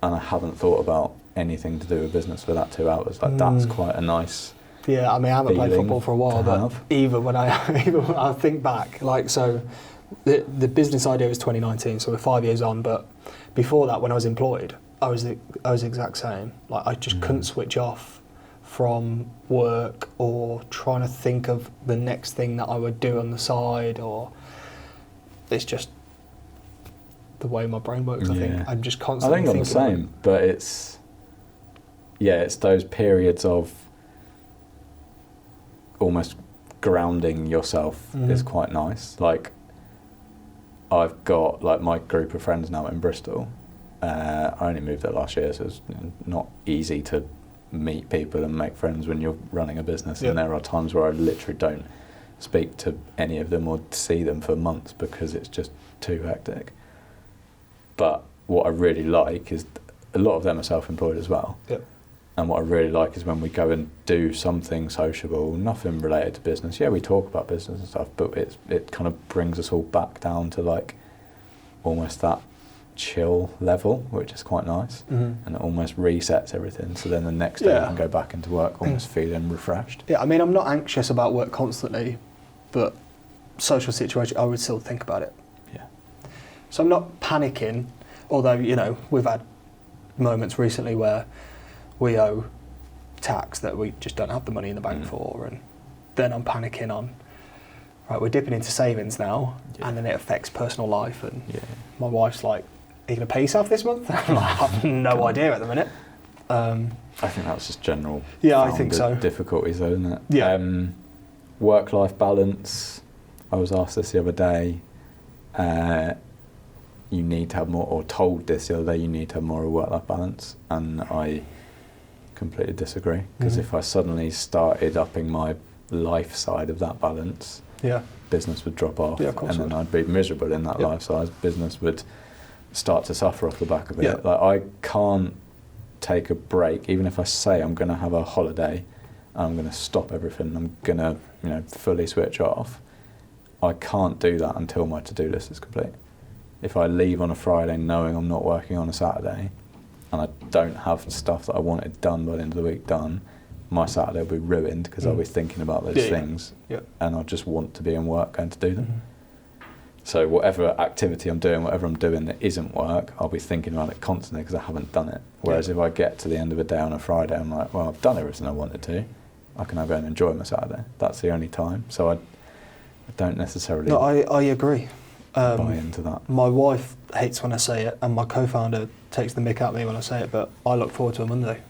and I haven't thought about anything to do with business for that 2 hours. Like, that's quite a nice... Yeah, I mean, I haven't played football for a while, but have. even when I think back, like, so the business idea was 2019, so we're 5 years on, but before that, when I was employed, I was the exact same. Like, I just couldn't switch off from work or trying to think of the next thing that I would do on the side, or it's just the way my brain works. I think I'm just constantly I think I'm the same, but it's those periods of almost grounding yourself is quite nice. Like, I've got like my group of friends now in Bristol. I only moved there last year, so it's not easy to meet people and make friends when you're running a business. And there are times where I literally don't speak to any of them or see them for months because it's just too hectic. But what I really like is a lot of them are self-employed as well. Yep. And what I really like is when we go and do something sociable, nothing related to business. Yeah, we talk about business and stuff, but it kind of brings us all back down to like almost that chill level, which is quite nice. And it almost resets everything. So then the next day you can go back into work almost feeling refreshed. Yeah, I mean, I'm not anxious about work constantly, but social situation, I would still think about it. Yeah. So I'm not panicking, although, you know, we've had moments recently where we owe tax that we just don't have the money in the bank for, and then I'm panicking on, right, we're dipping into savings now, and then it affects personal life, and my wife's like, are you going to pay yourself this month? I'm like, I have no idea at the minute. I think that's just general I think so. difficulties though, isn't it? Yeah. Work-life balance, I was asked this the other day, you need to have more, or told this the other day, you need to have more of a work-life balance, and I completely disagree, because if I suddenly started upping my life side of that balance, business would drop off, and then I'd be miserable in that life side. Business would start to suffer off the back of it. Like, I can't take a break, even if I say I'm going to have a holiday, I'm going to stop everything, I'm going to, you know, fully switch off. I can't do that until my to-do list is complete. If I leave on a Friday knowing I'm not working on a Saturday, and I don't have stuff that I wanted done by the end of the week done, my Saturday will be ruined because I'll be thinking about those things, and I just want to be in work going to do them. So whatever activity I'm doing, whatever I'm doing that isn't work, I'll be thinking about it constantly because I haven't done it. Whereas if I get to the end of the day on a Friday, I'm like, well, I've done everything I wanted to. I can now go and enjoy my Saturday. That's the only time. So I don't necessarily I agree. Buy into that. My wife hates when I say it, and my co-founder takes the mick out of me when I say it, but I look forward to a Monday.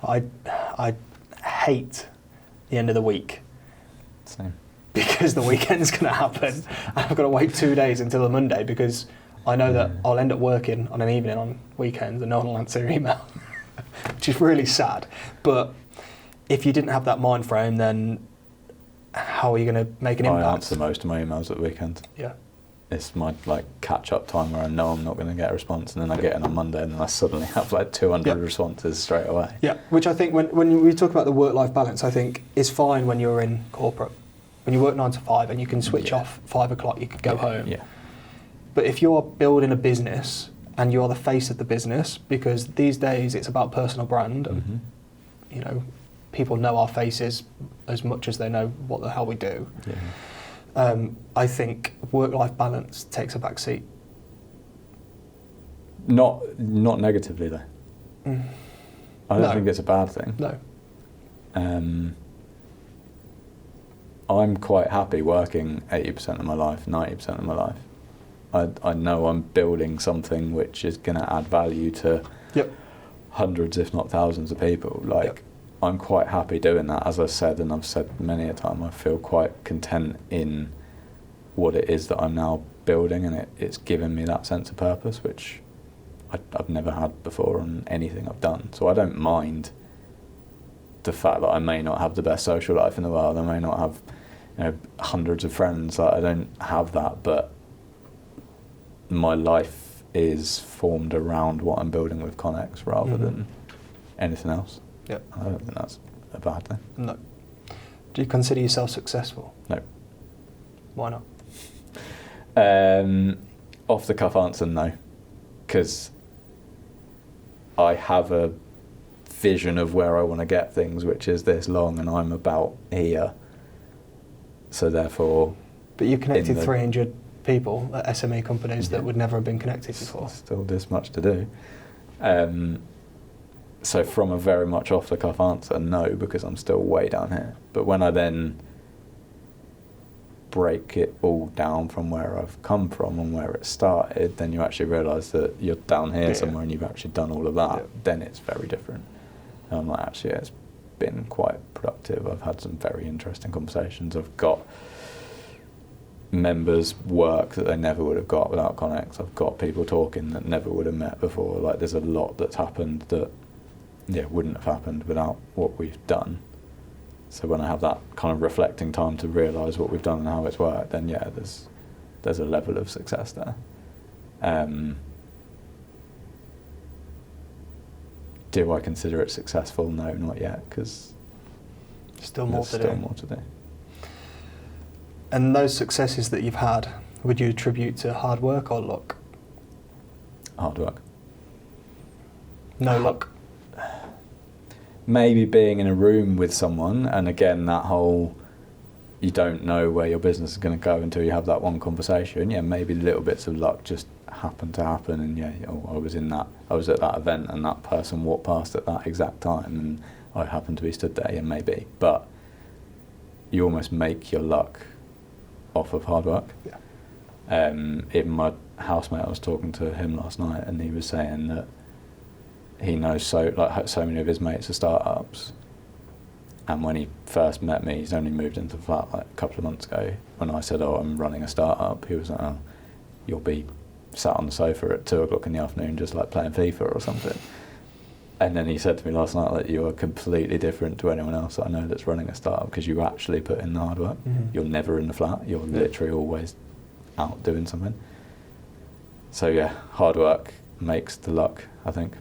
I hate the end of the week. Same. Because the weekend's going to happen, and I've got to wait 2 days until the Monday, because I know that I'll end up working on an evening on weekends and no one will answer your email, which is really sad. But if you didn't have that mind frame, then how are you going to make an impact? I answer most of my emails at the weekend. Yeah. It's my like catch-up time where I know I'm not going to get a response, and then I get in on Monday, and then I suddenly have like 200 responses straight away. Yeah, which I think when we talk about the work-life balance, I think is fine when you're in corporate. When you work 9 to 5 and you can switch off 5 o'clock, you could go home. Yeah. But if you're building a business and you're the face of the business, because these days it's about personal brand, and you know, people know our faces as much as they know what the hell we do. Yeah. I think work-life balance takes a back seat. Not negatively though. I don't think it's a bad thing. No. I'm quite happy working 80% of my life, 90% of my life. I know I'm building something which is going to add value to hundreds, if not thousands of people. Like, I'm quite happy doing that. As I said, and I've said many a time, I feel quite content in what it is that I'm now building, and it's given me that sense of purpose, which I've never had before on anything I've done. So I don't mind the fact that I may not have the best social life in the world, I may not have, hundreds of friends. Like, I don't have that, but my life is formed around what I'm building with ConeX rather than anything else. Yep. I don't think that's a bad thing. No. Do you consider yourself successful? No. Why not? Off the cuff answer, no, because I have a vision of where I want to get things, which is this long, and I'm about here. So therefore, but you connected 300 people at SME companies that would never have been connected before. Still this much to do. So from a very much off the cuff answer, no, because I'm still way down here. But when I then break it all down from where I've come from and where it started, then you actually realise that you're down here somewhere and you've actually done all of that. Then it's very different. And I'm like, actually, it's been quite productive. I've had some very interesting conversations. I've got members work that they never would have got without ConeX. I've got people talking that never would have met before. Like, there's a lot that's happened that wouldn't have happened without what we've done. So when I have that kind of reflecting time to realise what we've done and how it's worked, then there's a level of success there. Do I consider it successful? No, not yet, because still more to do. And those successes that you've had, would you attribute to hard work or luck? Hard work. No luck. Maybe being in a room with someone, and again, that whole, you don't know where your business is going to go until you have that one conversation. Yeah, maybe little bits of luck just happened to happen, and I was at that event, and that person walked past at that exact time, and I happened to be stood there. Yeah, maybe, but you almost make your luck off of hard work. Yeah. Even my housemate, I was talking to him last night, and he was saying that he knows so many of his mates are startups, and when he first met me, he's only moved into the flat like a couple of months ago. When I said, I'm running a startup, he was like, you'll be sat on the sofa at 2:00 in the afternoon just like playing FIFA or something. And then he said to me last night that you are completely different to anyone else that I know that's running a startup, because you actually put in the hard work. You're never in the flat, you're literally always out doing something. So yeah, hard work makes the luck, I think.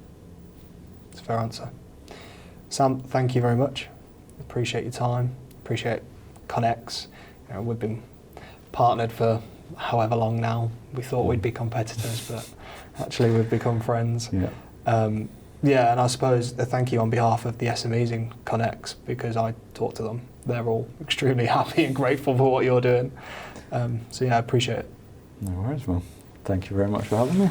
It's a fair answer. Sam, thank you very much. Appreciate your time. Appreciate ConeX. We've been partnered for however long now. We thought we'd be competitors, but actually we've become friends. Yeah. And I suppose a thank you on behalf of the SMEs in ConeX, because I talked to them. They're all extremely happy and grateful for what you're doing. I appreciate it. No worries. Well, thank you very much for having me.